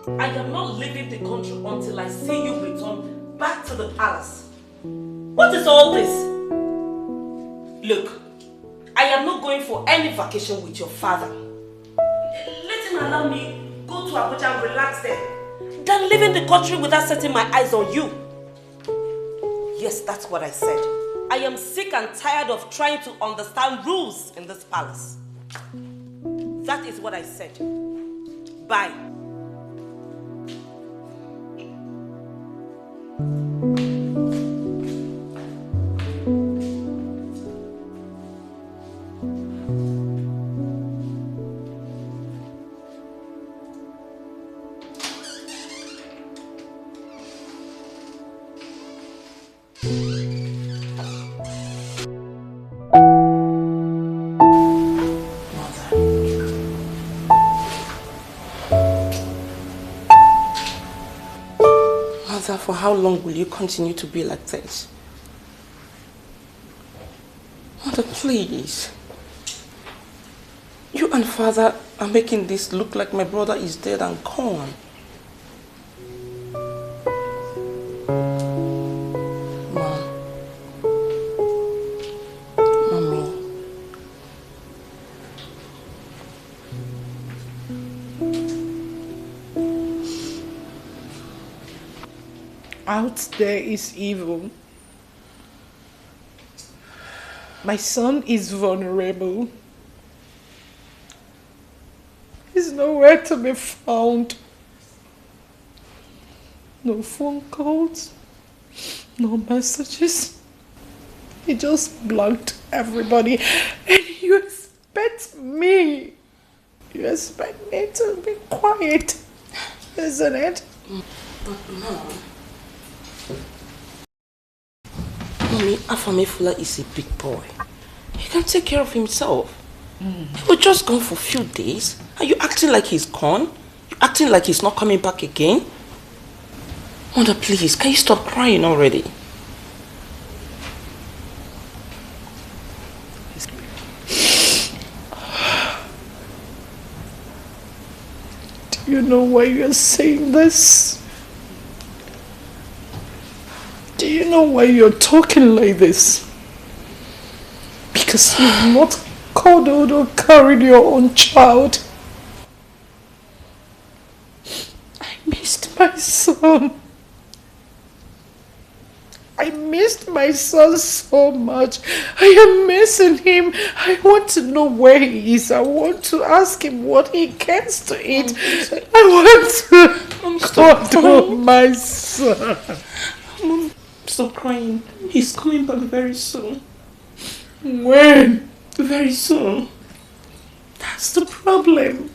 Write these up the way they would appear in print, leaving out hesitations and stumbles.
I am not leaving the country until I see you return back to the palace. What is all this? Look, I am not going for any vacation with your father. Let him allow me go to Abuja and relax there, than leaving the country without setting my eyes on you. Yes, that's what I said. I am sick and tired of trying to understand rules in this palace. That is what I said. Bye. For how long will you continue to be like this? Mother, please. You and father are making this look like my brother is dead and gone. Mom. Mommy. Out there is evil. My son is vulnerable. He's nowhere to be found. No phone calls, no messages. He just blocked everybody. And you expect me to be quiet, isn't it? But Mom, Mommy, Afamefula is a big boy. He can take care of himself. He was just gone for a few days. Are you acting like he's gone? You acting like he's not coming back again? Mother, please, can you stop crying already? Do you know why you're saying this? Do you know why you're talking like this? Because you've not cuddled or carried your own child. I missed my son. I missed my son so much. I am missing him. I want to know where he is. I want to ask him what he gets to eat. I want to cuddle my son. Mom, stop crying. He's coming back very soon. When? Very soon. That's the problem.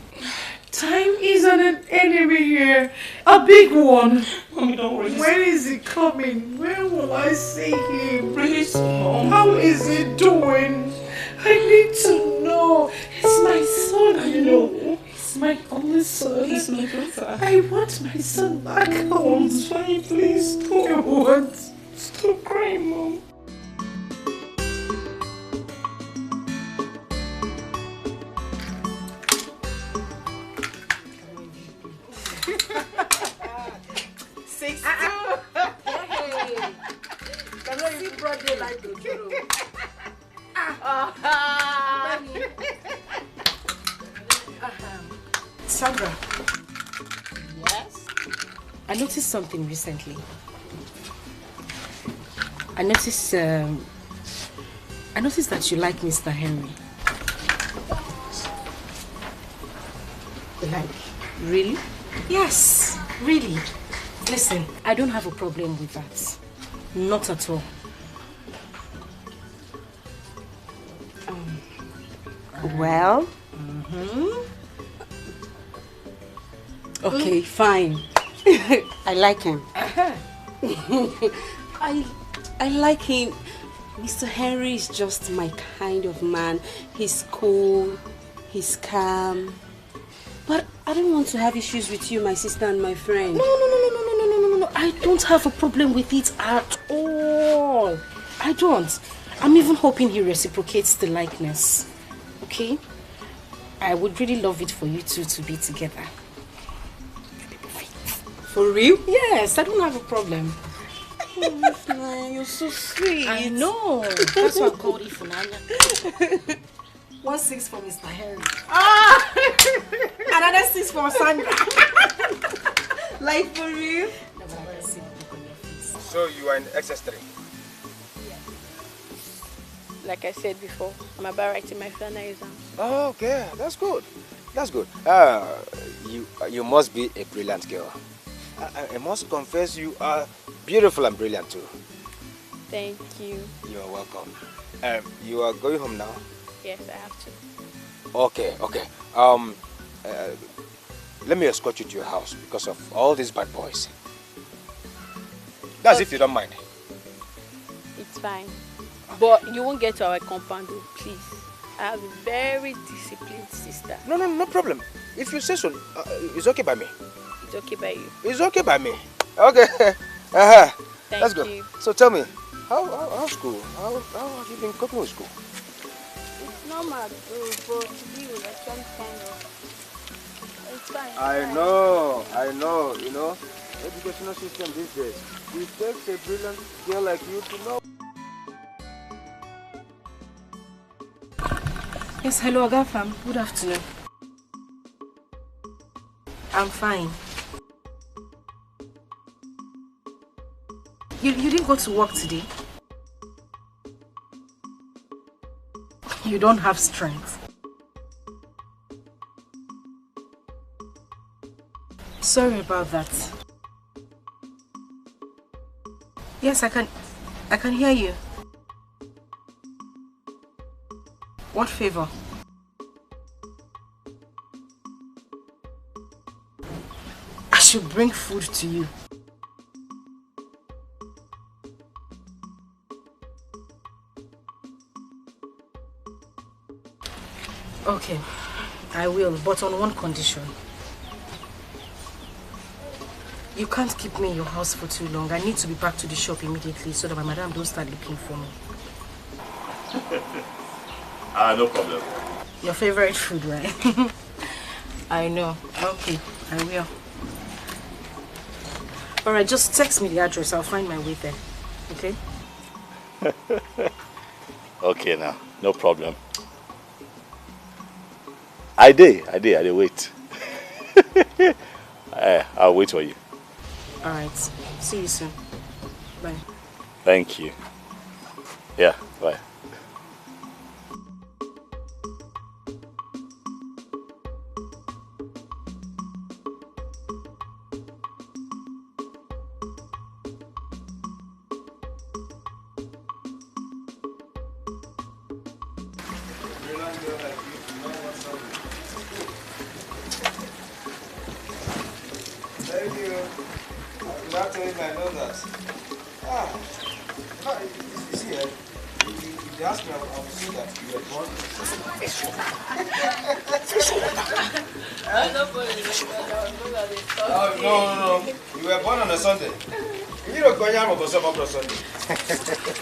Time isn't an enemy here. A big one. Mommy, don't worry. When is he coming? When will I see him? Really soon, Mom. How is he doing? I need to know. It's my son, I know. It's my only son. He's my brother. I want my son back home. It's fine, please. I want. Stop crying, Mom. Sandra. Yes? I noticed something recently. I noticed that you like Mr. Henry. Like, really? Yes, really. Listen, I don't have a problem with that. Not at all. Well? Okay, fine. I like him. I like him. Mr. Henry is just my kind of man. He's cool, he's calm. But I don't want to have issues with you, my sister and my friend. No. I don't have a problem with it at all. I don't. I'm even hoping he reciprocates the likeness. Okay? I would really love it for you two to be together. For real? Yes, I don't have a problem. Oh, you're so sweet. I know. That's why I called Ifunanya. 1-6 for Mr. Harry. Ah! Another 6 for Sandra. Like for real? No, but I can see the look on your face. So you are in XS3? Like I said before, I'm about writing my final exam. Oh, okay, that's good. That's good. You must be a brilliant girl. I must confess you are beautiful and brilliant too. Thank you. You are welcome. You are going home now? Yes, I have to. Okay. Let me escort you to your house because of all these bad boys. That's okay. If you don't mind. It's fine. But you won't get to our compound, please. I have a very disciplined sister. No problem. If you say so, it's okay by me. It's okay by you. It's okay by me. Okay. That's good. You. So tell me, how's school? How have you been coping with school? It's normal, bro, but you like some kind of... It's fine. I know. You know, educational system these days. It takes a brilliant girl like you to know. Yes, hello, Agafam. Good afternoon. I'm fine. You didn't go to work today? You don't have strength. Sorry about that. Yes, I can hear you. What favor? I should bring food to you. Okay, I will, but on one condition. You can't keep me in your house for too long. I need to be back to the shop immediately so that my madam don't start looking for me. No problem. Your favorite food, right? I know. Okay, I will. Alright, just text me the address. I'll find my way there. Okay? Okay now, no problem. I did wait. I'll wait for you. Alright, see you soon. Bye. Thank you. Yeah, bye.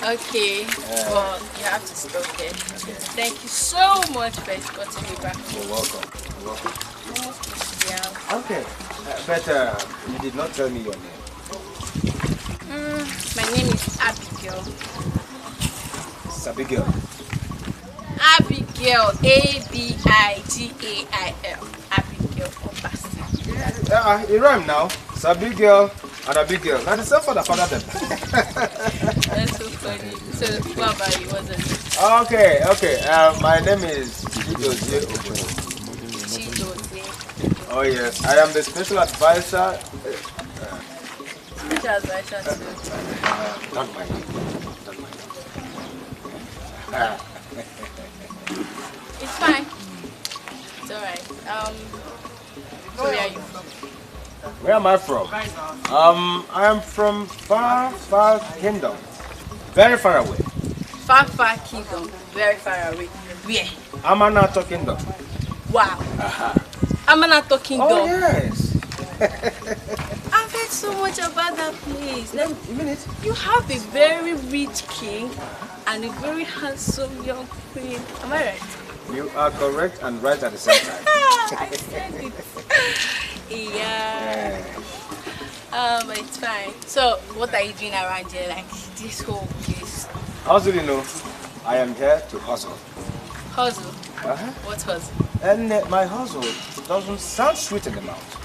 Okay, well, you have to stop there. Thank you so much for escorting me back. You're welcome. Yeah. Okay, but you did not tell me your name. My name is Abigail. Abigail. Abigail, A-B-I-G-A-I-L. Abigail Obasi. It rhyme now. Abigail and Abigail. Now the same father them. That's so funny. So, what about you? What's it? Okay. My name is Edochie. Oh yes, I am the special advisor. Special advisor to... Don't mind. It's fine. It's alright. Where are you from? Where am I from? I am from far kingdom. Very far away. Far kingdom. Very far away. Where? Amanato kingdom. Wow. Amanato kingdom. Oh yes. I've heard so much about that place. You have a very rich king and a very handsome young queen. Am I right? You are correct and right at the same time. I said it. Yeah. it's fine. So, what are you doing around here? Like, this whole place? Hustle, you know. I am here to hustle. Hustle? What hustle? And my hustle doesn't sound sweet in the mouth.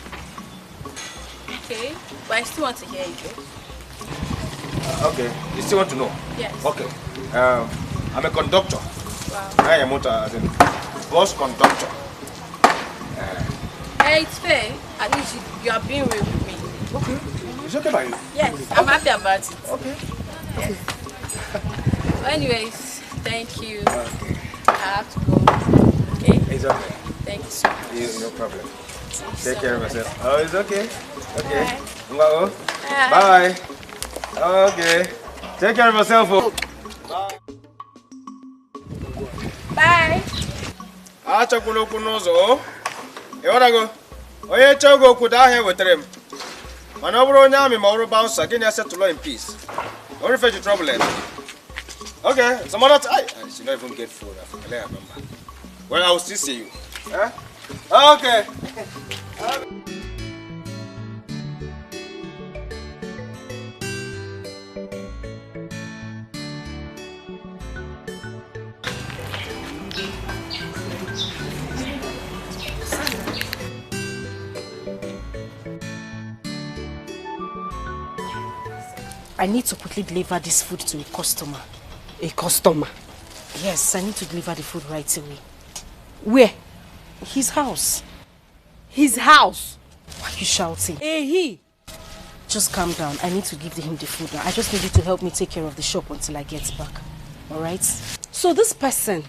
Okay, but I still want to hear you. Okay, you still want to know? Yes. Okay. I'm a conductor. Wow. I am as in bus conductor. Hey, it's fair. At least you are being real with me. Okay. It's okay by you? Yes, I'm happy about it. Okay. Yes. Anyways, thank you. Okay. I have to go. Okay? It's okay. Thank you so much. No problem. Take care of yourself. Oh, it's okay. Okay. Bye. Bye. Okay. Take care of yourself. Bye. Achakwala okwu n'ụzọ. Ị ghọta go? Onye chọgo okwu daa ahịa wetara m. Mana ọ bụrụ onye amị ma ọ bụrụ bouncer, gị na-settle in peace. Don't refer to trouble. Okay, some other time. I should not even get food. I remember. Well, I will still see you. Okay. I need to quickly deliver this food to a customer. A customer? Yes, I need to deliver the food right away. Where? His house. His house? Why are you shouting? Hey, he! Just calm down. I need to give him the food now. I just need you to help me take care of the shop until I get back. Alright? So this person,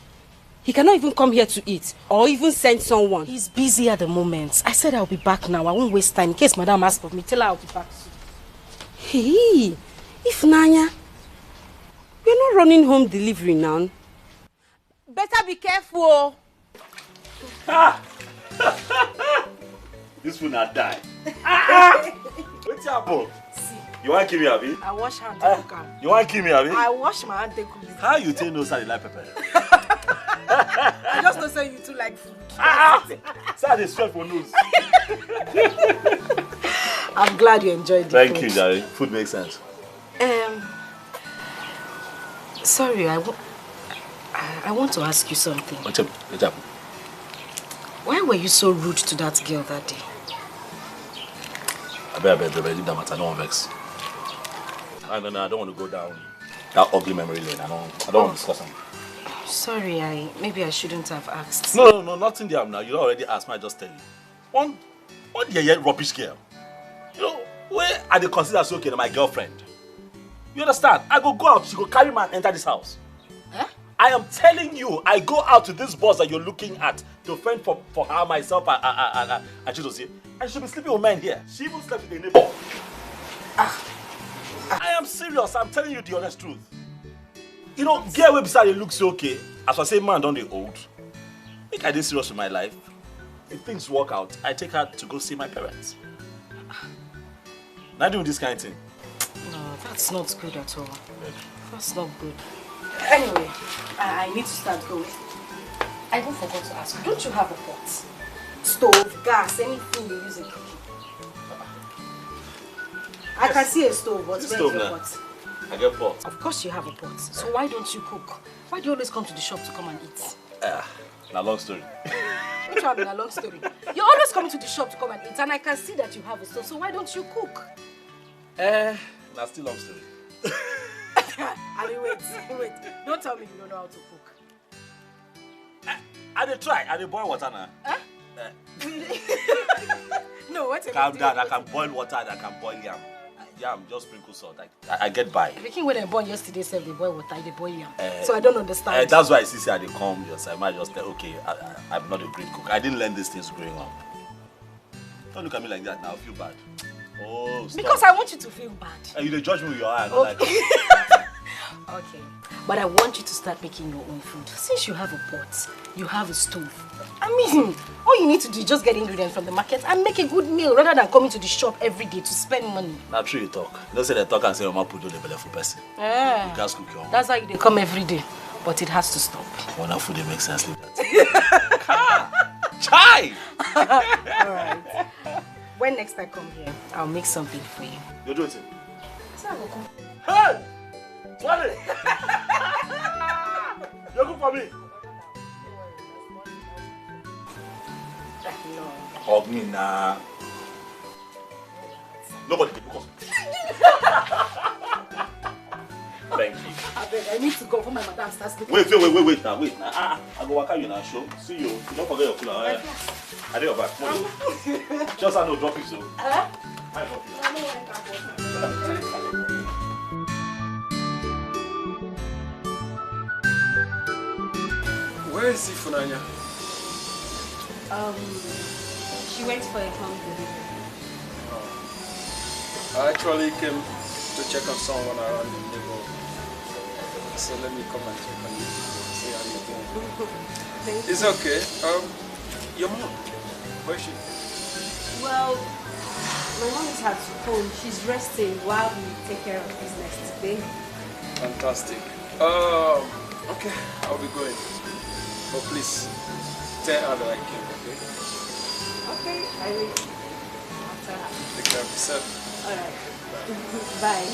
he cannot even come here to eat or even send someone. He's busy at the moment. I said I'll be back now. I won't waste time. In case Madam asks for me, tell her I'll be back soon. Hey, if Nanya, we're not running home delivery now. Better be careful. This food not die. What's happened? You want to kill me, Abi? I wash hand to cook. You want to kill me, Abi? I wash my hand to cook. How you tell no sir like pepper? I just don't say you too like food. Sir, they sweat for nose. I'm glad you enjoyed it. Thank you, Jerry. Food makes sense. Sorry, I want to ask you something. What's up? Why were you so rude to that girl that day? I bet, leave that matter. I don't want to vex. I don't want to go down that ugly memory lane. I don't want to discuss them. Sorry, maybe I shouldn't have asked. No, nothing there now. You already asked me, I just tell you. One rubbish girl. You know, where are they considered so okay to my girlfriend? You understand? I go out, she go carry man enter this house. Huh? I am telling you, I go out to this boss that you're looking at to fend for her, myself, and Chidozie. And she'll be sleeping with men here. She even slept with a neighbor. I am serious, I'm telling you the honest truth. You know, girl way beside it looks okay. As I say, man, don't they old? I think I did serious with my life. If things work out, I take her to go see my parents. Not doing this kind of thing. No, that's not good at all. That's not good. Anyway, I need to start going. I even forgot to ask you, don't you have a pot? Stove, gas, anything you use in cooking? I can see a stove, but where's your pot? I get pot. Of course you have a pot. So why don't you cook? Why do you always come to the shop to come and eat? A long story. Which one a long story? You're always coming to the shop to come and eat, and I can see that you have a stove, so why don't you cook? That's still long story. Ali, wait. Don't tell me you don't know how to cook. I try. I boil water now. Huh? No, wait a minute. Calm down. I can boil water and I can boil yam. Yam, just sprinkle salt. I get by. The king when I born yesterday said they boil water, they boil yam. So I don't understand. That's why I see I come. Yes, I might just say, okay, I'm not a great cook. I didn't learn these things growing up. Don't look at me like that now. I feel bad. Oh, stop. Because I want you to feel bad. You judge me with your eye. I don't like it. Okay, but I want you to start making your own food. Since you have a pot, you have a stove. I mean, all you need to do is just get ingredients from the market and make a good meal rather than coming to the shop every day to spend money. Not true you talk. You don't say they talk and say, Mama, put on the belly for person. You can't cook your own. That's why they come every day, but it has to stop. When our food, it makes sense like that. Chai! Alright. when next I come here, I'll make something for you. You do it. Hey! Nolly! You cook for me. No. Hug me now. Nobody can cook. Thank you. I need to go for my madam starts looking. Wait now. I go work out you now, show. See you. Don't forget your cooler. I do your back. Just I know drop it so. I drop it. Where is Ifunanya? She went for a home delivery. I actually came to check on someone around the neighborhood. So let me come and check on you. See how you're doing. It's okay. Your mom, where is she? Well, my mom is at home. She's resting while we take care of business today. Fantastic. Okay, I'll be going. But please, tell her that I came, okay? Okay, I will. After her. Take care of yourself. Alright. Bye.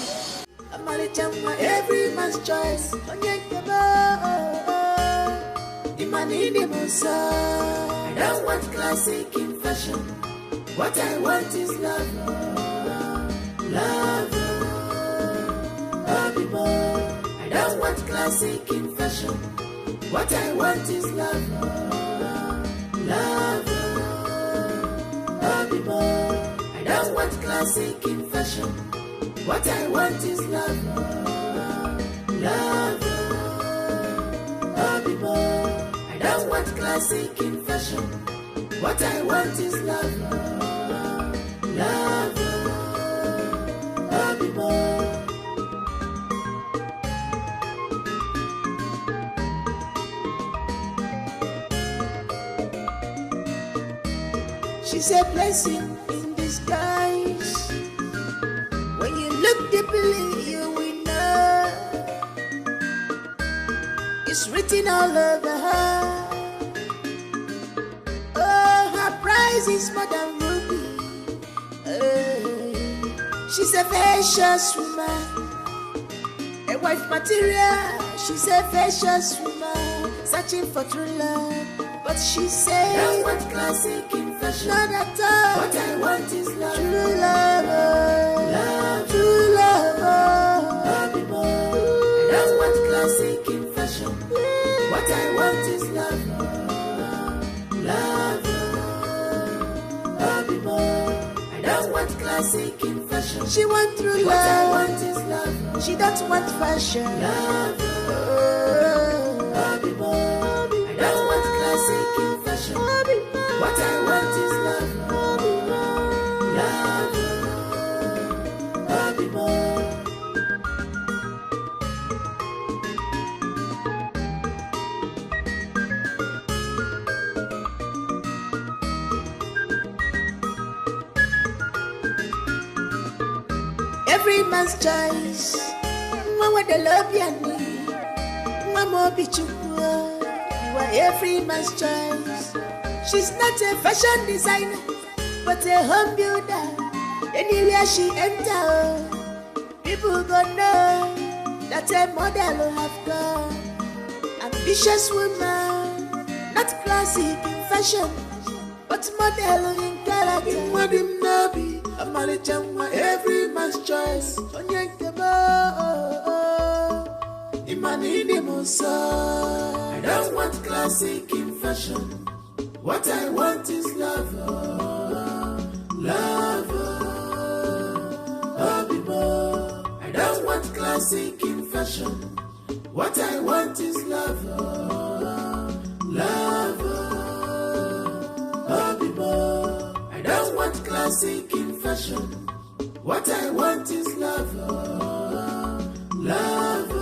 Every man's choice. I don't want classic in fashion. What I want is love. Love. I don't want classic in fashion. What I want is love. Love. I don't want classic in fashion. What I want is love. Love. I don't want classic in fashion. What I want is love. Love. She's a blessing in disguise. When you look deeply, you will know. It's written all over her. Oh, her price is more than ruby. She's a vicious woman, a wife material. She's a vicious woman, searching for true love. But she said, I don't want classic in fashion. Not at all. What I want is love. True love. Love. True love. I don't want classic in fashion. What I want is love. Love. I don't want classic in fashion. She wants true love. What I want is love. She don't want fashion. Love. I don't want classic in fashion. What I want is love. Every man's choice. Mama the love you need. Mama be you are every man's choice. She's not a fashion designer, but a home builder. Anywhere she enter, people gonna know that a model will have gone. Ambitious woman, not classic in fashion, but model in character. Imadim Nabi, Amalichangwa, every man's choice. Imanini Musa. I don't want classic in fashion. What I want is love. Love. I don't want classic in fashion. What I want is love. Love. I don't want classic in fashion. What I want is love. Love.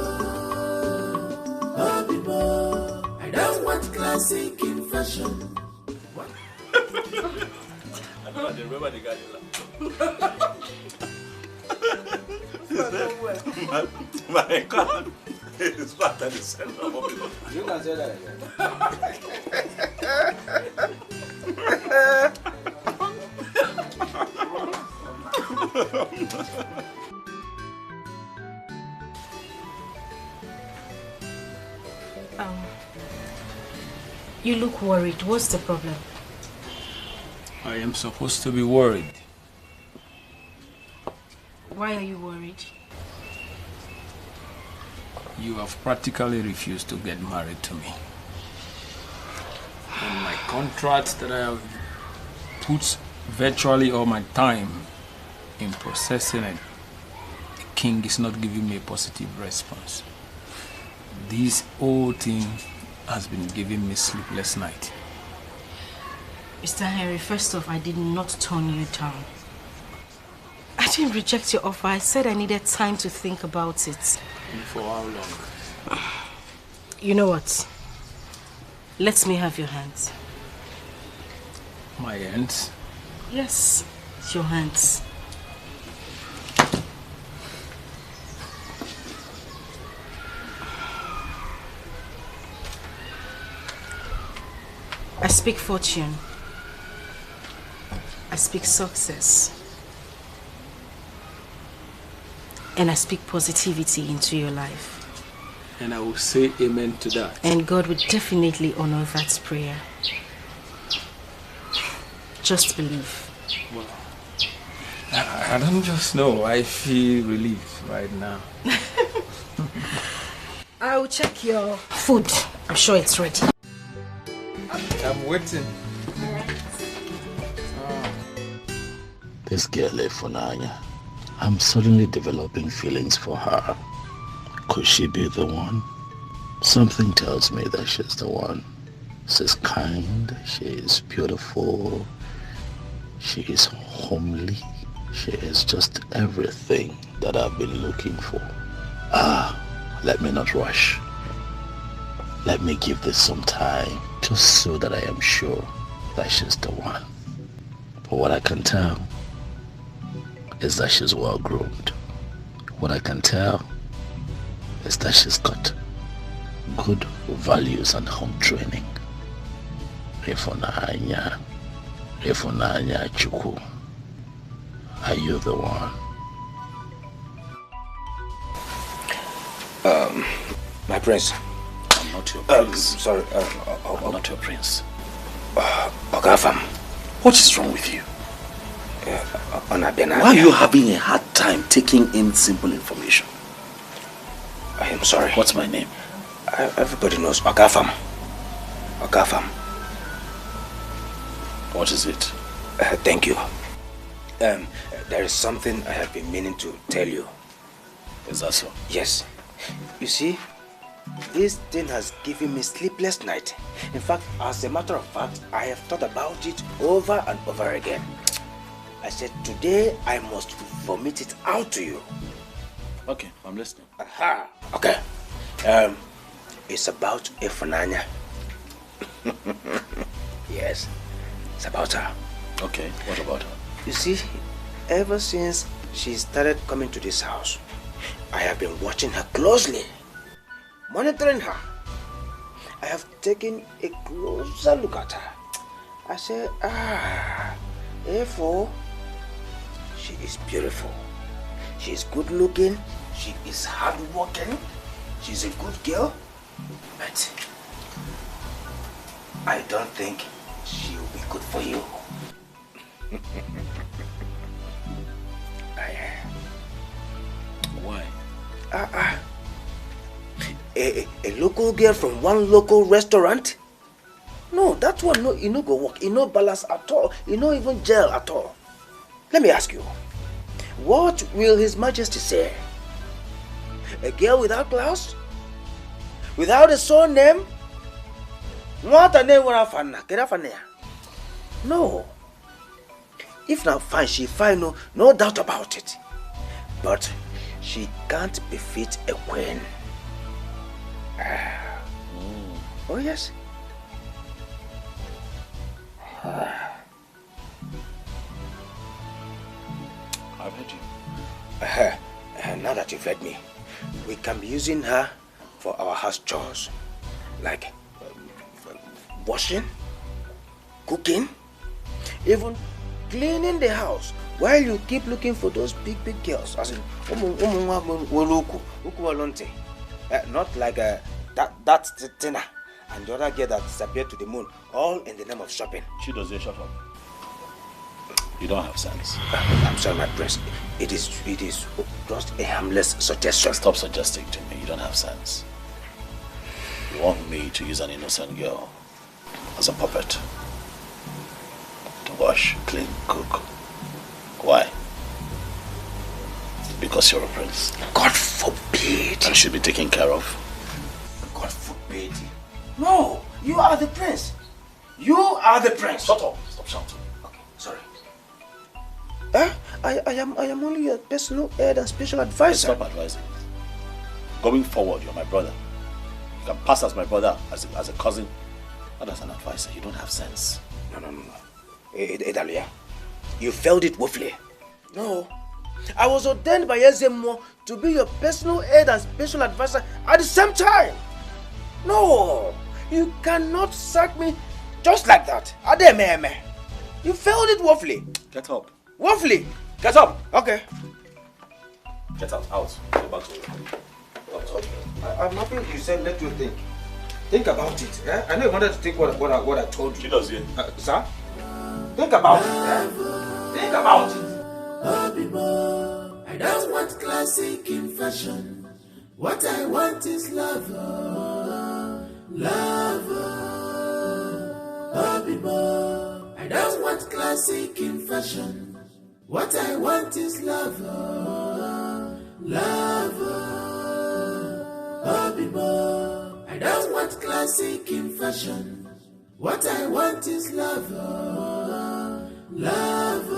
I don't want classic in fashion. What? I don't remember the guy. My God is back at the center of it. You can say that again. You look worried. What's the problem? I am supposed to be worried. Why are you worried? You have practically refused to get married to me. And my contract that I have put virtually all my time in processing it, the king is not giving me a positive response. This whole thing has been giving me sleepless night. Mr. Henry, first off, I did not turn you down. I didn't reject your offer. I said I needed time to think about it. And for how long? You know what? Let me have your hands. My hands? Yes, your hands. I speak fortune. I speak success. And I speak positivity into your life. And I will say amen to that. And God will definitely honor that prayer. Just believe. Wow. I don't just know. I feel relief right now. I will check your food. I'm sure it's ready. I'm waiting. This girl, Ifunanya, I'm suddenly developing feelings for her. Could she be the one? Something tells me that she's the one. She's kind, she is beautiful, she is homely, she is just everything that I've been looking for. Let me not rush. Let me give this some time, just so that I am sure that she's the one. But what I can tell is that she's well groomed. What I can tell is that she's got good values and home training. Ifunanya Chukwu, are you the one? My prince. I'm not your prince. Sorry, I'm not your prince. Ogafam. What is wrong with you? Why are you having a hard time taking in simple information? I am sorry. What's my name? Everybody knows Ogafam. Ogafam. What is it? Thank you. There is something I have been meaning to tell you. Is that so? Yes. You see, this thing has given me sleepless night. In fact, as a matter of fact, I have thought about it over and over again. I said, today I must vomit it out to you. Okay, I'm listening. Aha. Okay. It's about Ifunanya. Yes, it's about her. Okay, what about her? You see, ever since she started coming to this house, I have been watching her closely, monitoring her. I have taken a closer look at her. I said, therefore, she is beautiful. She is good looking. She is hardworking. She's a good girl. But I don't think she will be good for you. Why? A local girl from one local restaurant? No, that one, no, it no go work. It no balance at all. It no even gel at all. Let me ask you, what will His Majesty say? A girl without class? Without a surname? What a name No. If not fine, she fine, no doubt about it. But she can't befit a queen. Oh yes. I've heard you. Now that you've heard me, we can be using her for our house chores, like washing, cooking, even cleaning the house, While you keep looking for those big girls, as in not like that Tina and the other girl that disappeared to the moon, all in the name of shopping. She doesn't shut up. You don't have sense. I'm sorry, my prince. It is just a harmless suggestion. Stop suggesting to me. You don't have sense. You want me to use an innocent girl as a puppet to wash, clean, cook. Why? Because you're a prince. God forbid. And should be taken care of. God forbid. No, you are the prince. You are the prince. Shut up. Stop shouting. Okay, sorry. I am only your personal head and special advisor. Stop advising. Going forward, you're my brother. You can pass as my brother, as a cousin, not as an advisor. You don't have sense. No. Edalia, you failed it woefully. No. I was ordained by Ezemo to be your personal head and special advisor at the same time. No, you cannot sack me just like that. Adememe. You failed it woefully. Get up. Woefully. Get up. Okay. Get out. Out. Go back to work. Okay. I'm happy you said let you think. Think about it. Eh? I know you wanted to think what I told you. She does, yeah. Sir? Think about it. Eh? Think about it. I don't want classic in fashion. What I want is love. Love. I don't want classic in fashion. What I want is love. Love. I don't want classic in fashion. What I want is love. Love.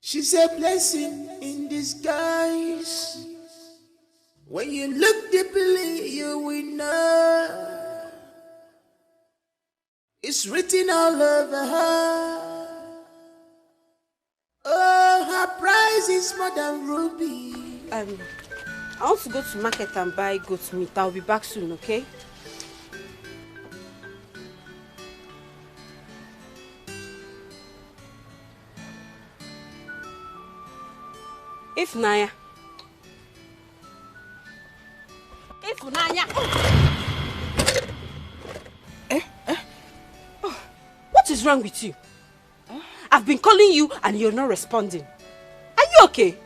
She's a blessing in disguise. When you look deeply, you will know. It's written all over her. Oh, her price is more than ruby. I want to go to market and buy goat meat. I'll be back soon, okay? If Naya. Oh, what is wrong with you? I've been calling you and you're not responding. Are you okay?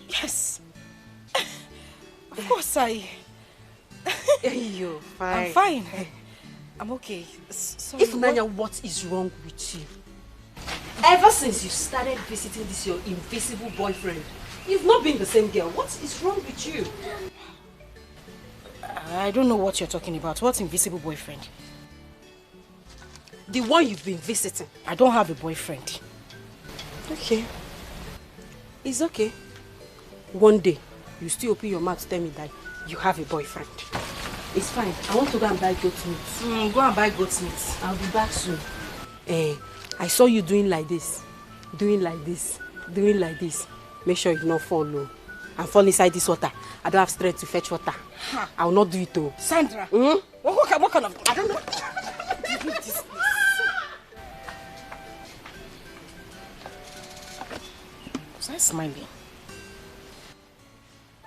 Yes. Of course You're fine. I'm fine. I'm okay. Sorry, If Nanya, what is wrong with you? Ever since you started visiting this your invisible boyfriend, you've not been the same girl. What is wrong with you? I don't know what you're talking about. What's invisible boyfriend? The one you've been visiting. I don't have a boyfriend. Okay. It's okay. One day, you still open your mouth to tell me that you have a boyfriend. It's fine. I want to go and buy goat meat. Go and buy goat meat. I'll be back soon. I saw you doing like this. Doing like this. Doing like this. Make sure you not fall low. And fall inside this water. I don't have strength to fetch water. Huh. I will not do it though. Sandra. What kind of... I don't know. Was I smiling?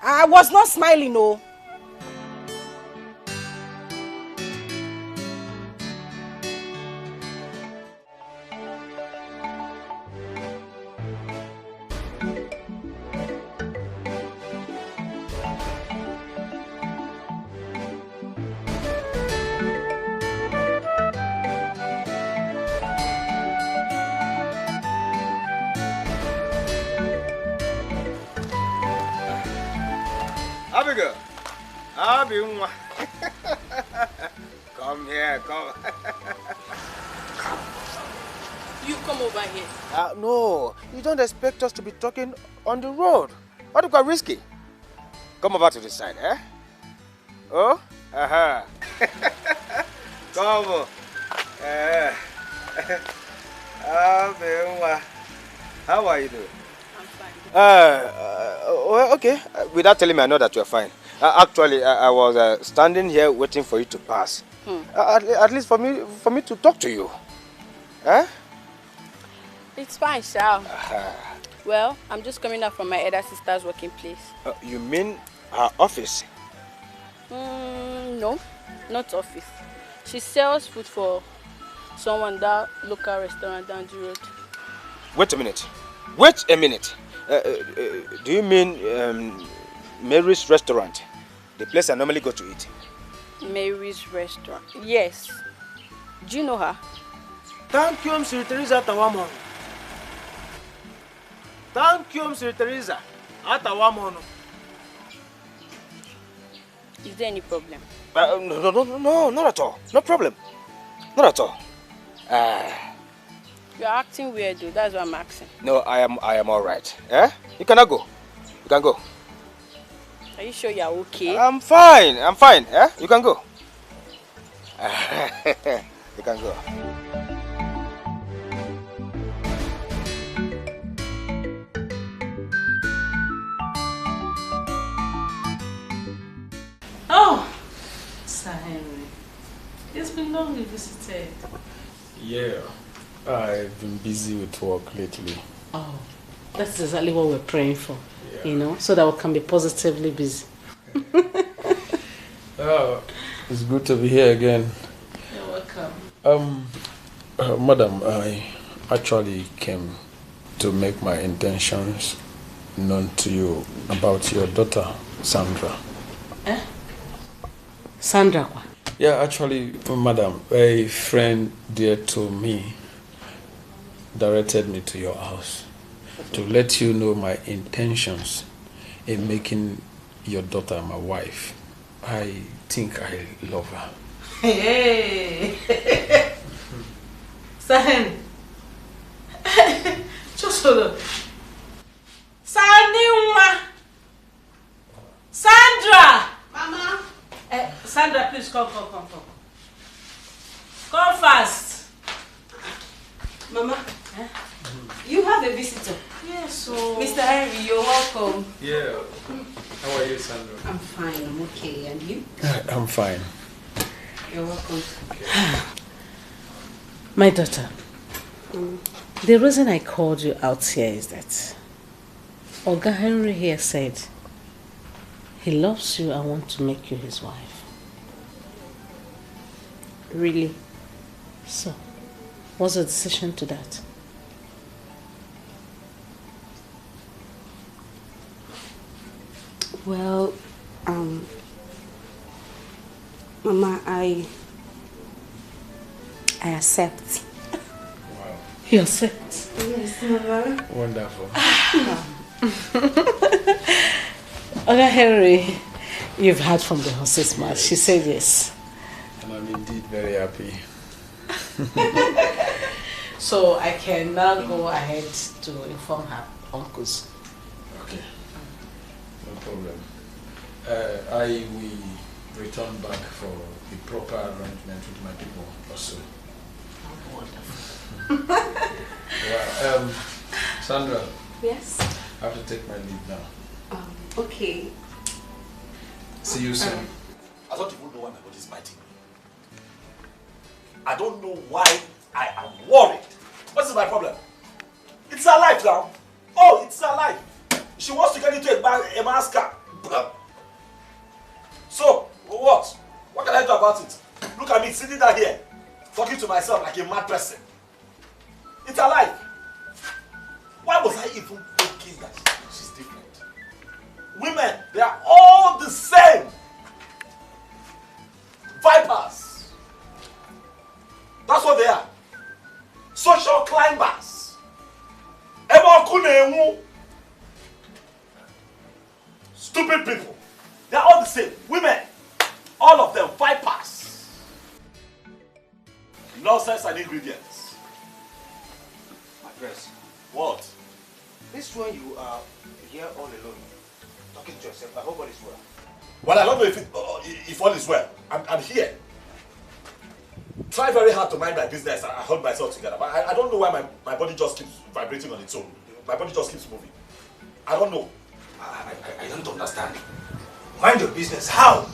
I was not smiling, no. Abigail, Abinwa. Come here, come. You come over here. No, you don't expect us to be talking on the road. What quite risky? Come over to this side, eh? Oh? Aha. Come. Abinwa. How are you doing? I'm fine. Well, okay. Without telling me, I know that you're fine. Actually, I was standing here waiting for you to pass. At least for me to talk to you. Huh? It's fine, Shao. Well, I'm just coming out from my elder sister's working place. You mean her office? No, not office. She sells food for someone that local restaurant down the road. Wait a minute. Wait a minute. Do you mean Mary's restaurant? The place I normally go to eat? Mary's restaurant. Yes. Do you know her? Thank you, Mr. Teresa Tawamono. Thank you, Mr. Teresa Atawamono. Is there any problem? No, not at all. No problem. Not at all. You're acting weird, though. That's what I'm asking. No, I am all right. Eh? You cannot go. You can go. Are you sure you're okay? I'm fine. Eh? You can go. You can go. Oh, Sir Henry. It's been long you visited. Yeah, I've been busy with work lately. Oh, that's exactly what we're praying for, you know, so that we can be positively busy. It's good to be here again. You're welcome. Madam, I actually came to make my intentions known to you about your daughter, Sandra. Eh? Sandra? Yeah, actually, madam, a friend dear to me directed me to your house to let you know my intentions in making your daughter my wife. I think I love her. Hey! Sir, just hold on. Sandra! Mama! Sandra, please come. Come fast. Mama, you have a visitor. Yes, so... Mr. Henry, you're welcome. Yeah. How are you, Sandra? I'm fine, I'm okay. And you? I'm fine. You're welcome. Okay. My daughter, the reason I called you out here is that Oga Henry here said he loves you and wants to make you his wife. Really? So, what's the decision to that? Well, Mama, I accept. Wow. You accept? Yes, Mama. Wonderful. Oga Henry, you've heard from the horse's mouth. She said yes. And I'm indeed very happy. So I can now go ahead to inform her uncles. Okay. No problem. I will return back for the proper arrangement with my people also. Wonderful. Wow. Sandra. Yes? I have to take my leave now. Okay. See you soon. I don't even know why my body is biting me. I don't know why I am worried. What is my problem? It's her life now. Oh, it's her life. She wants to get into a man's car. So, what? What can I do about it? Look at me sitting down here, talking to myself like a mad person. It's her life. Why was I even thinking that she's different? Women, they are all the same. Vipers. That's what they are. Social climbers. Stupid people. They are all the same. Women. All of them vipers. Nonsense and ingredients. My friends. What? This one you are here all alone, talking to yourself. I hope all is well. Well, I don't know if all is well. I'm here. Try very hard to mind my business. I hold myself together. But I don't know why my body just keeps vibrating on its own. My body just keeps moving. I don't know. I don't understand. Mind your business. How?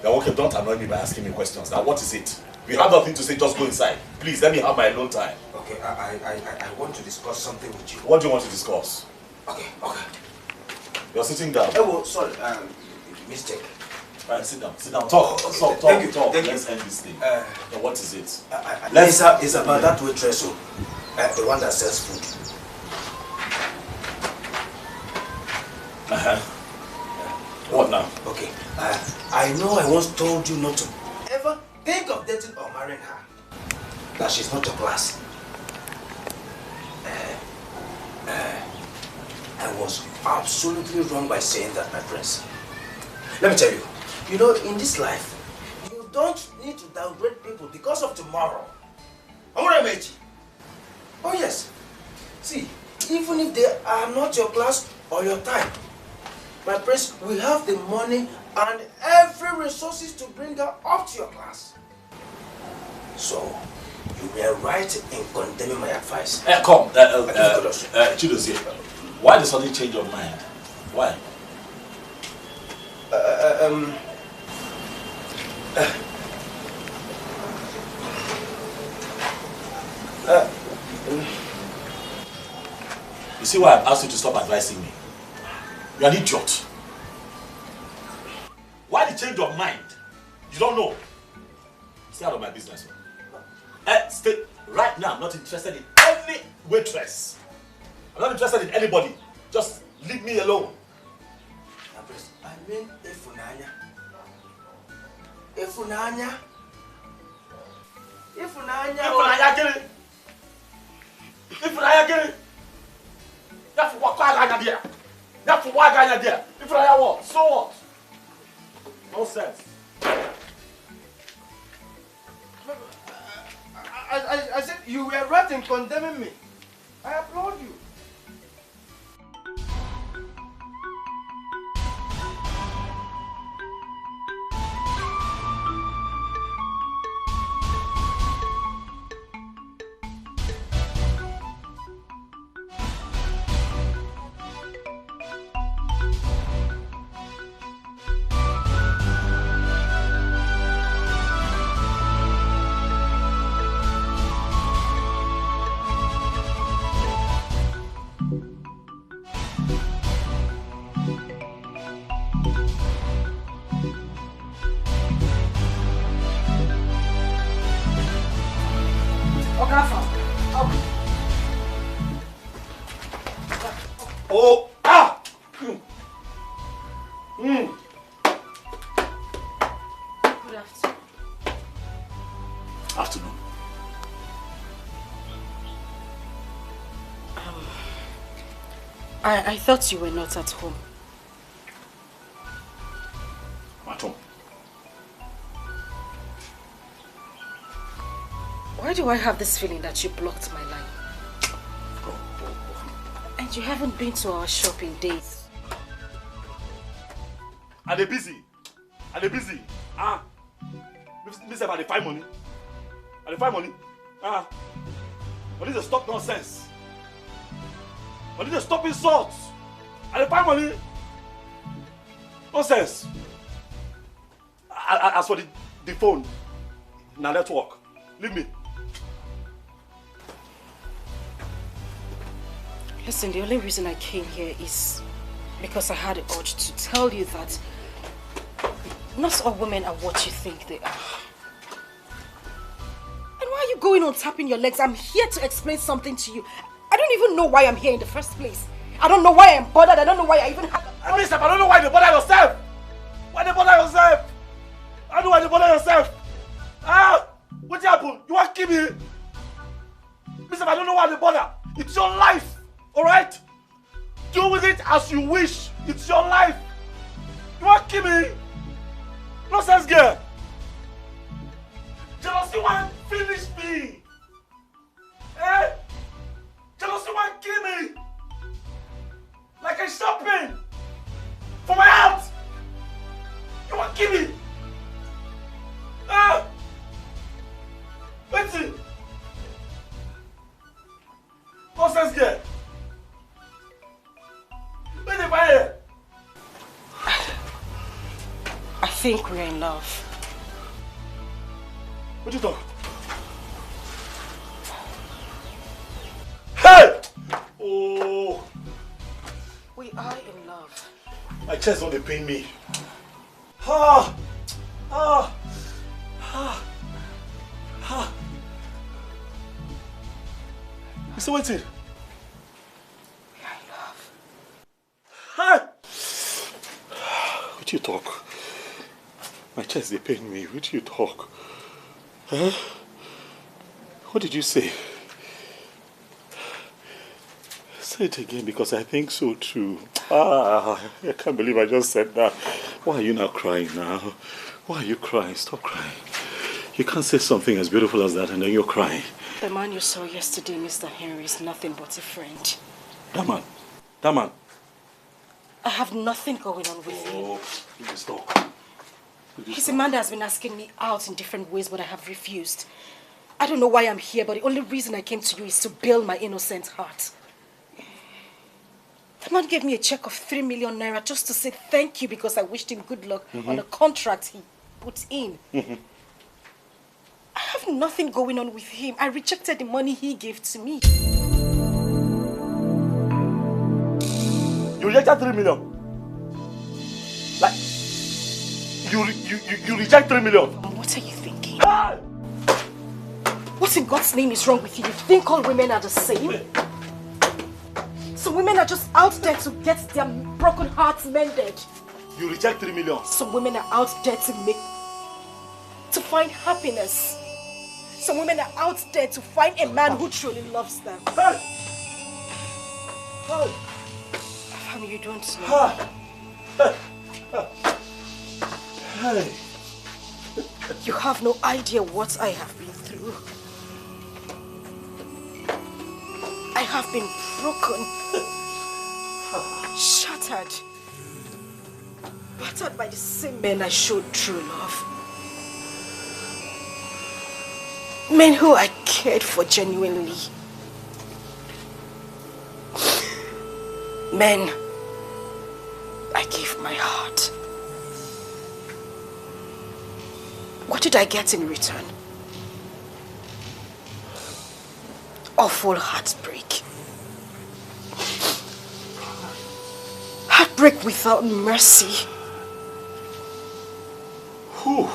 Okay, don't annoy me by asking me questions. Now, what is it? If you have nothing to say, just go inside. Please, let me have my alone time. Okay, I want to discuss something with you. What do you want to discuss? Okay. You're sitting down. Oh, sorry, mistake. Right, sit down. Talk. Thank you. Let's end this thing. Now, what is it? It's about that waitress, the one that sells food. What now? Okay, I know I once told you not to ever think of dating or marrying her. That she's not your class. I was absolutely wrong by saying that, my prince. Let me tell you, in this life, you don't need to downgrade people because of tomorrow. Oh yes. See, even if they are not your class or your type, my prince, we have the money and every resources to bring her up to your class. So, you were right in condemning my advice. Come, Chidozie, why the sudden change of mind? Why? You see why I've asked you to stop advising me? You're an idiot. Why the change of mind? You don't know. Stay out of my business. Stay right now. I'm not interested in any waitress. I'm not interested in anybody. Just leave me alone. I mean, Ifunanya. So what? Nonsense. I said you were right in condemning me. I applaud you. I thought you were not at home. I'm at home. Why do I have this feeling that you blocked my line? And you haven't been to our shop in days. Are they busy? Miss are they find money? What is the stop nonsense? What is the stop insults? Are they find money? Nonsense. As for the phone, now let's walk. Leave me. Listen, the only reason I came here is because I had the urge to tell you that not all women are what you think they are. And why are you going on tapping your legs? I'm here to explain something to you. I don't even know why I'm here in the first place. I don't know why I'm bothered. I don't know why I even have... I don't know why you bother yourself. Why you bother yourself? I don't know why you bother yourself. What happened? You want to kill me? Listen, I don't know why you bother. It's your life, alright? Do with it as you wish. It's your life. You want to kill me? Nonsense girl. Jealousy want to finish me. Jealousy want to kill me. Like a shopping. For my heart. You want to kill me. Wait. Nonsense girl. think we're in love. What do you talk? Hey! Oh! We are in love. My chest don't pain me. Ah! Ah! Ah! Ah! Mr. Waiting. We are in love. Hi! What do you talk? My chest they pain me. What do you talk? Huh? What did you say? Say it again because I think so too. I can't believe I just said that. Why are you now crying now? Why are you crying? Stop crying. You can't say something as beautiful as that and then you're crying. The man you saw yesterday, Mr. Henry, is nothing but a friend. That man. That man. I have nothing going on with him. Oh, please stop. He's a man that has been asking me out in different ways, but I have refused. I don't know why I'm here, but the only reason I came to you is to bail my innocent heart. The man gave me a check of 3 million naira just to say thank you because I wished him good luck on a contract he put in. I have nothing going on with him. I rejected the money he gave to me. You rejected 3 million? Like, you reject 3 million? What are you thinking? Ah! What in God's name is wrong with you? You think all women are the same? Some women are just out there to get their broken hearts mended. You reject 3 million? Some women are out there to find happiness. Some women are out there to find a man who truly loves them. Hey! Hey! I mean, you don't know. Hey! You have no idea what I have been through. I have been broken, shattered, battered by the same men I showed true love. Men who I cared for genuinely. Men I gave my heart. What did I get in return? Awful heartbreak. Heartbreak without mercy. Whew.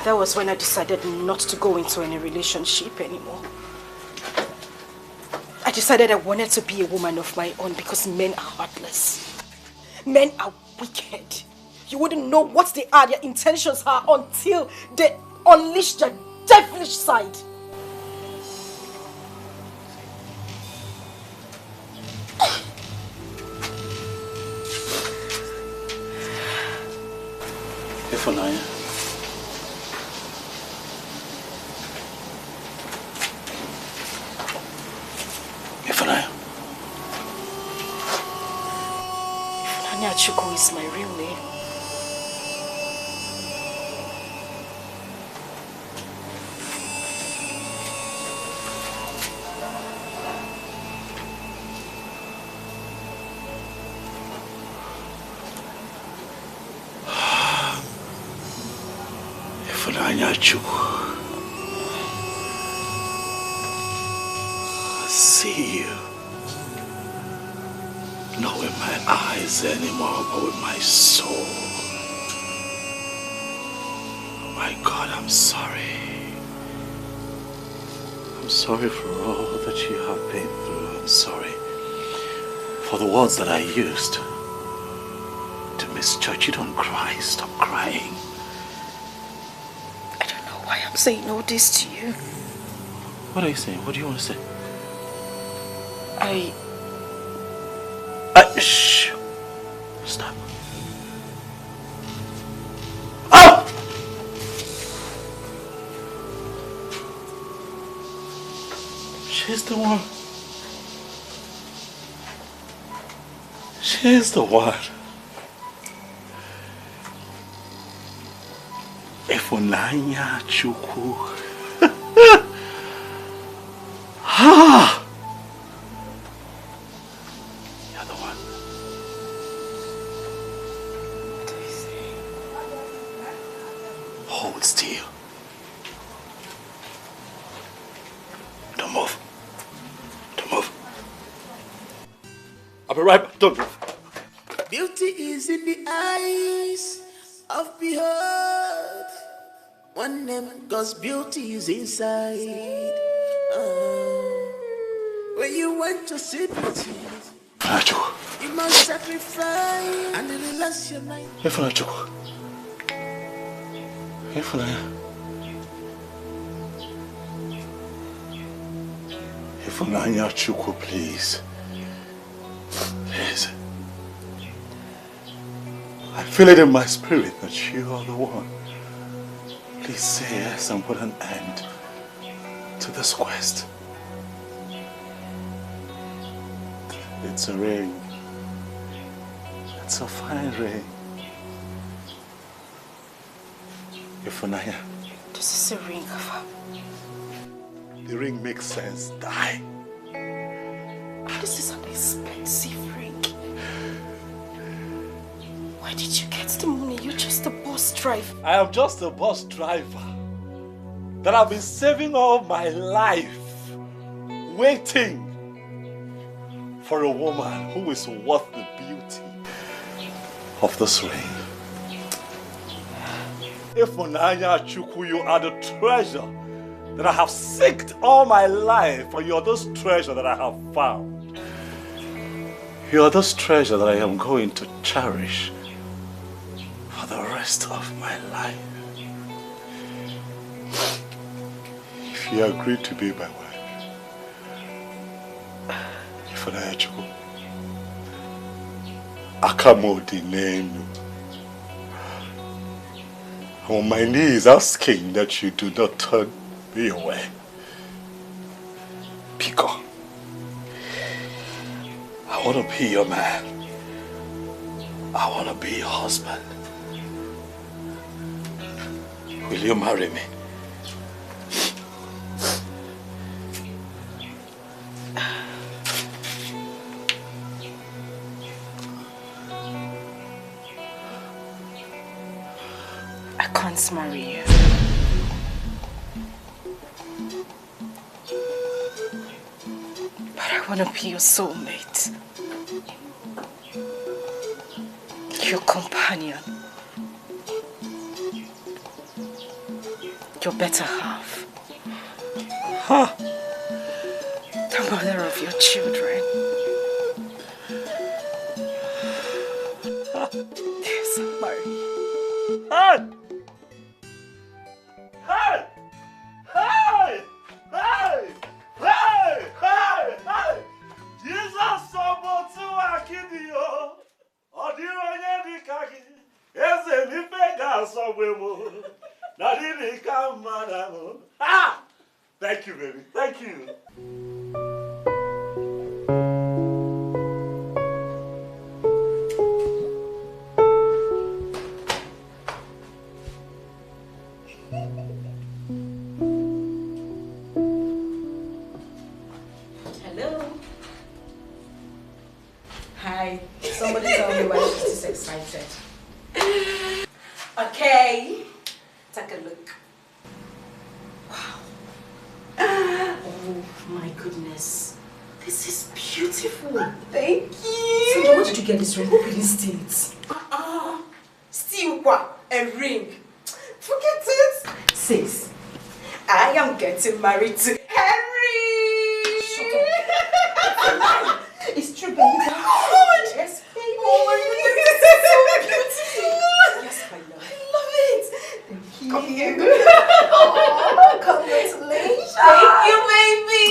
That was when I decided not to go into any relationship anymore. I decided I wanted to be a woman of my own because men are heartless. Men are wicked. You wouldn't know what they are, their intentions are until they unleash their devilish side. Efonaya. Efonaya. Efonaya Chukwu is my real name. I see you. Not with my eyes anymore, but with my soul. Oh my God, I'm sorry. I'm sorry for all that you have been through. I'm sorry for the words that I used to misjudge you. Don't cry. Stop crying. Why I'm saying all this to you? What are you saying? What do you want to say? Shh. Stop. Oh! She's the one. She's the one. Efonanya Chukwu. Ah! You're the one. I'll be right back. Don't move. Beauty is in the eyes of behold. One name, God's beauty is inside. When you want to see beauty, you must sacrifice and relax your mind. Ifunanya Chukwu, please. Please. I feel it in my spirit that you are the one. Please say yes and put an end to this quest. It's a ring. It's a fine ring. Ifunanya. This is a ring, Afa. The ring makes sense. Die. This is an expensive ring. Why did you get the money? You're just a bus driver. I am just a bus driver that I've been saving all my life, waiting for a woman who is worth the beauty of this ring. Ifunanya Chukwu, you are the treasure that I have sought all my life, and you are this treasure that I have found. You are this treasure that I am going to cherish for the rest of my life. If you agree to be my wife, Ifunanya Chukwu, Akamodi Nenu, I'm on my knees asking that you do not turn me away. Pico, I want to be your man. I want to be your husband. Will you marry me? I can't marry you. But I want to be your soulmate. Your companion. Your better half. Huh? The mother of your children. Yes, I'm married. Hey! Hey! Hey! Hey! Hey! Hey! Hey! Jesus Sobotu Akidio. Odironye Dikaki. Eze Nipega Sobwemo. Nadini Kamanamo. Ah! Thank you, baby. Thank you. Hello. Hi. Somebody tell me why she's this excited. Okay. Take a look. Wow. Oh my goodness. This is beautiful. Thank you. So where did you get this ring? Who really steal it? Steal what? A ring. Forget it. Sis, I am getting married to Henry. Shut up. It's true, baby. Oh, yes, baby. Oh my goodness, this is so beautiful. Yes, my love. I love it. Thank you. Come here. Oh, congratulations. Thank you, baby.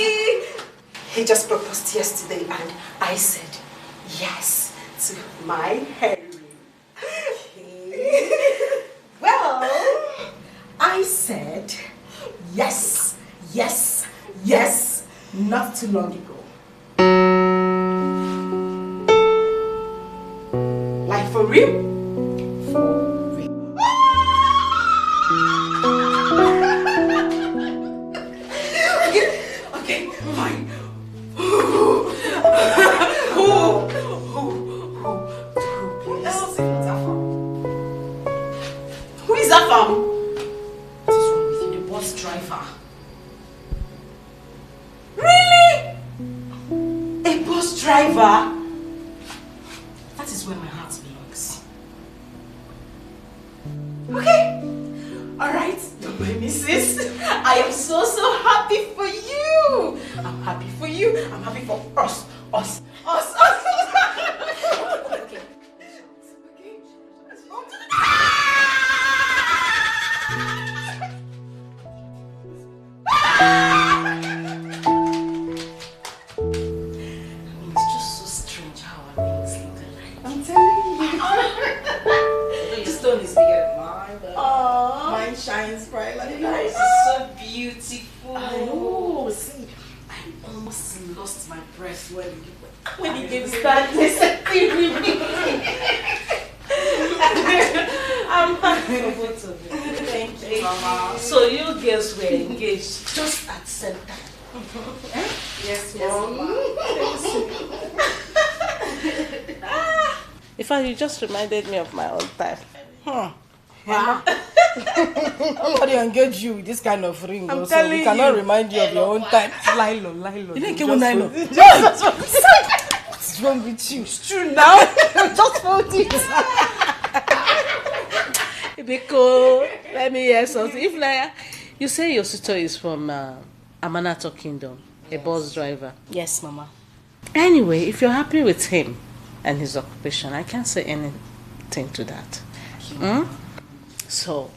He just proposed yesterday and I said yes to my Henry. Okay. Well, I said yes, yes, yes, not too long ago. Like for real? For real. Okay, fine. Who is that from? What is wrong with you, the bus driver? Really? A bus driver? Mrs. I am so happy for you. I'm happy for you. I'm happy for us. Okay. It's just so strange how our names look alike. I'm telling you. This stone is bigger than mine, but mine shines bright like yours. It's so beautiful. I know. See, I almost lost my breath when he gave me that second review. I'm happy for both of you. Thank you, Mama. So you girls were engaged just at the same time. Yes, Mom. In fact, you just reminded me of my own time. Nobody engage you with this kind of ring. I'm also. telling We cannot you. remand you of your own time. Lilo. You didn't get one nylon. What's wrong with you? It's true now. Just hold it. Because let me hear something. If like you say your sister is from Amanato Kingdom, a bus driver. Yes, Mama. Anyway, if you're happy with him and his occupation, I can't say anything to that. So,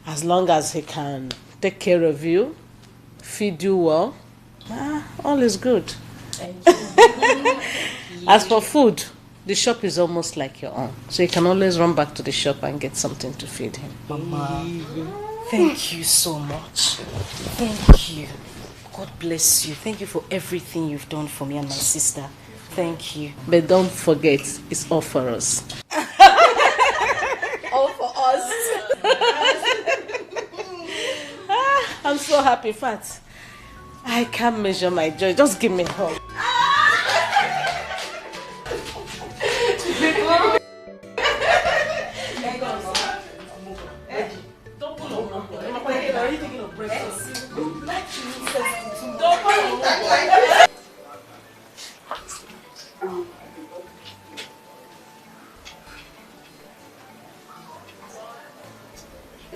as long as he can take care of you, feed you well, all is good. As for food, the shop is almost like your own. So you can always run back to the shop and get something to feed him. Mama, thank you so much. Thank you. God bless you. Thank you for everything you've done for me and my sister. Thank you. But don't forget, it's all for us. All for us. I'm so happy, Fat. I can't measure my joy. Just give me a hug.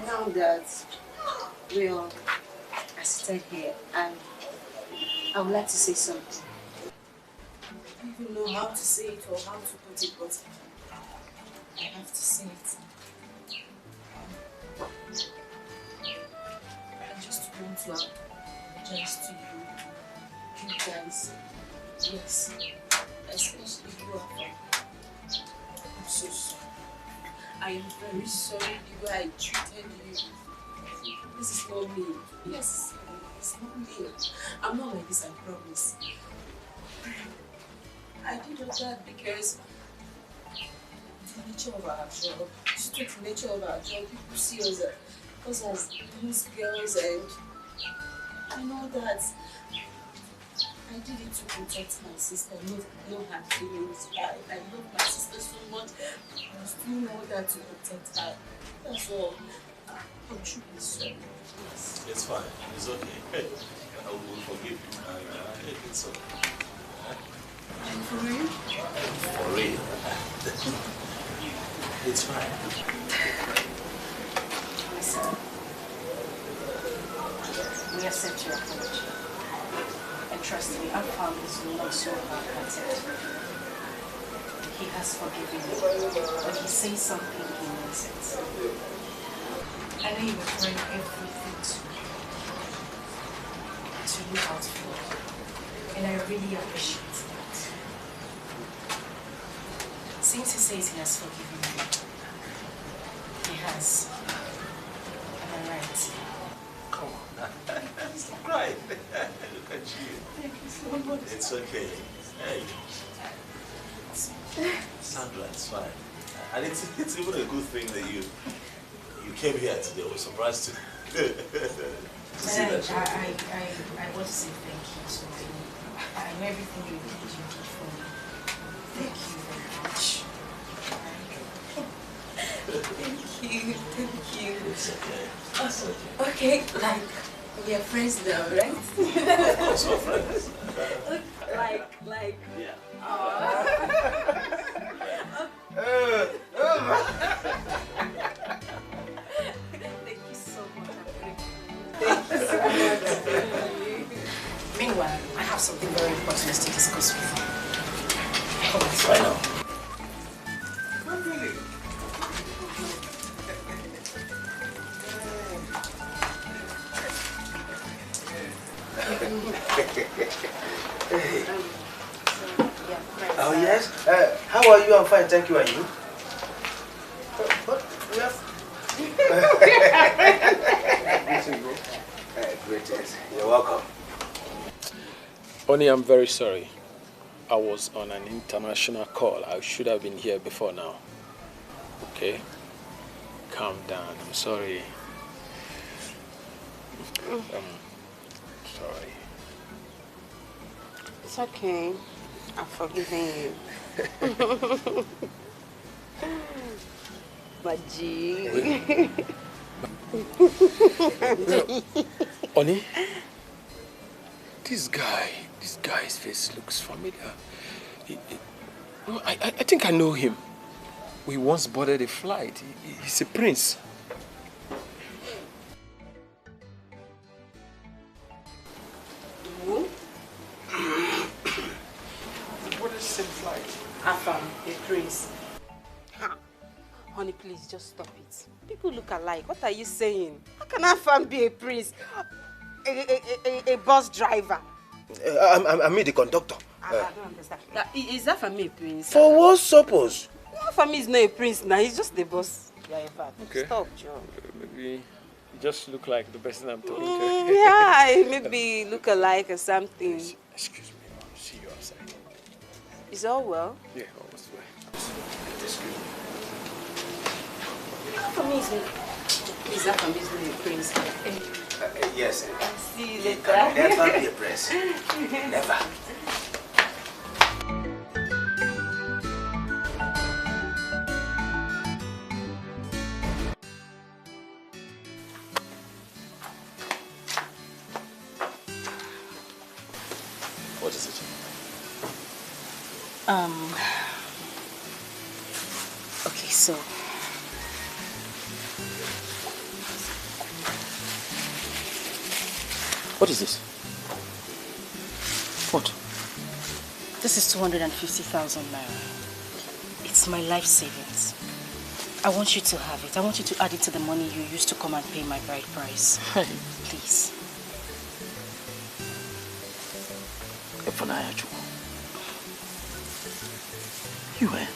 Now that we are seated here, and I would like to say something. I don't even know how to say it or how to put it, but I have to say it. I just want to apologize to you guys. Yes, especially you, Papa. I'm so sorry. I am very sorry the way I treated you. This is not me. Yes, it's not me. I'm not like this, I promise. I did all that because the nature of our job, just the nature of our job, people see us as these girls, and I know that I did it to protect my sister, no hard feelings. I love my sister so much. I still know that to protect her. That's all. I'm truly sorry. Yes. It's fine. It's okay. I will forgive you. It's okay. For real? For real. It's fine. Listen. We accept your apology. And trust me, our family is not so hard-hearted. He has forgiven me. When he says something, he means it. I know you were trying everything to look out for you. And I really appreciate that. Since he says he has forgiven me, he has. Am I right? Come on. Stop crying. Look at you. Thank you so much. It's okay. Hey. Sandra, it's fine. And it's even a good thing that you came here today. I was surprised to see that. I want to say thank you so much. I know everything you did for me. Thank you very much. Thank you. It's okay. Also, okay, like, we are friends now, right? Of course, we're friends. Like. Yeah. Thank you so much. I'm very grateful. business to discuss with you. Come on, right now. Hey. Oh yes. How are you? I'm fine, thank you. And you? What? Greetings. You're welcome. Oni, I'm very sorry. I was on an international call. I should have been here before now. Okay? Calm down. I'm sorry. Sorry. It's okay. I'm forgiving you. Baji. Oni, this guy's face looks familiar. I think I know him. We once boarded a flight. He's a prince. Who? What is the same flight? Afam, a prince. Honey, please just stop it. People look alike. What are you saying? How can Afam be a prince? A bus driver? I mean the conductor. I don't understand. Is Afam a prince? For what purpose? Afam is not a prince now. He's just a bus driver. Okay. Stop, John. Maybe you just look like the person I'm talking to. Yeah, maybe look alike or something. Excuse me, I'll see you outside. Is all well? Yeah, almost well. Excuse me. Afam is not a prince. Yes. See you He later. can never be a prince. Never. What is it? Okay, so What is this? What? this is 250,000 naira. It's my life savings. I want you to have it. I want you to add it to the money you used to come and pay my bride price. Hey. Please. You, eh?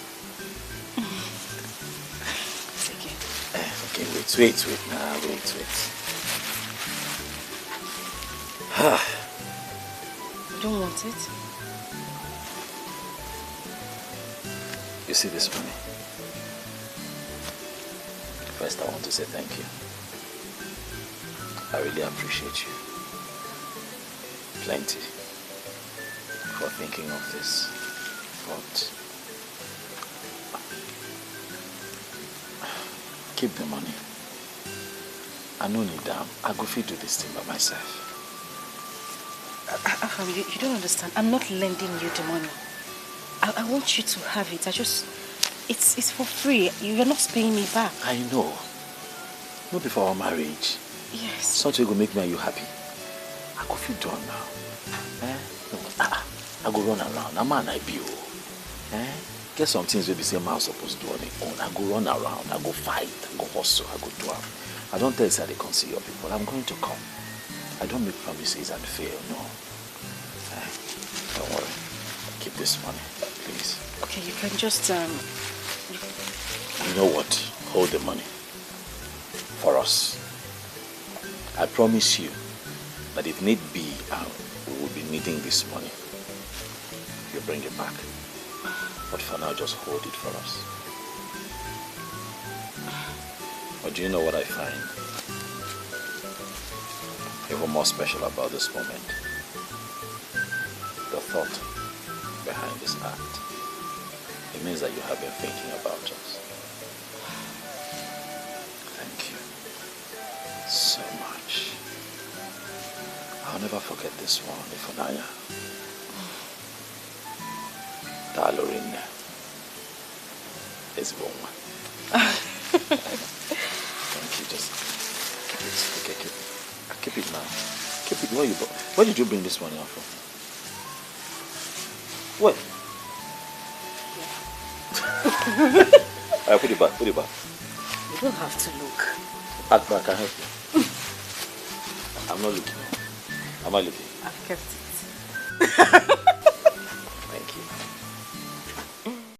Take it. Okay, wait. Nah, wait. You don't want it? You see this money? First, I want to say thank you. I really appreciate you. Plenty. For thinking of this. But keep the money. I no need them. I go fit do this thing by myself. Afam, you don't understand. I'm not lending you the money. I want you to have it. It's for free. You're not paying me back. I know. Not before our marriage. Yes. Something will make me and you happy. I go feel done now. No, I go run around. I'm an IPO. Get some things we be saying I'm supposed to do on their own. I go run around. I go fight. I go hustle. I go do it. I don't tell you that they can see your people. I'm going to come. I don't make promises and fail. No. Don't worry. Keep this money, please. Okay, you can just You know what? Hold the money. For us. I promise you that if need be, we will be needing this money. You bring it back. But for now, just hold it for us. But do you know what I find even more special about this moment? The thought behind this act. It means that you have been thinking about us. Thank you so much. I'll never forget this one, Ifunanya. Dalorinne. Ezuruonye. Thank you. Just keep it. Okay, keep it now. Keep it. Where did you bring this money out from? What? Alright, put it back, put it back. You don't have to look. Act back, I help you. I'm not looking. Am I looking? I've kept it.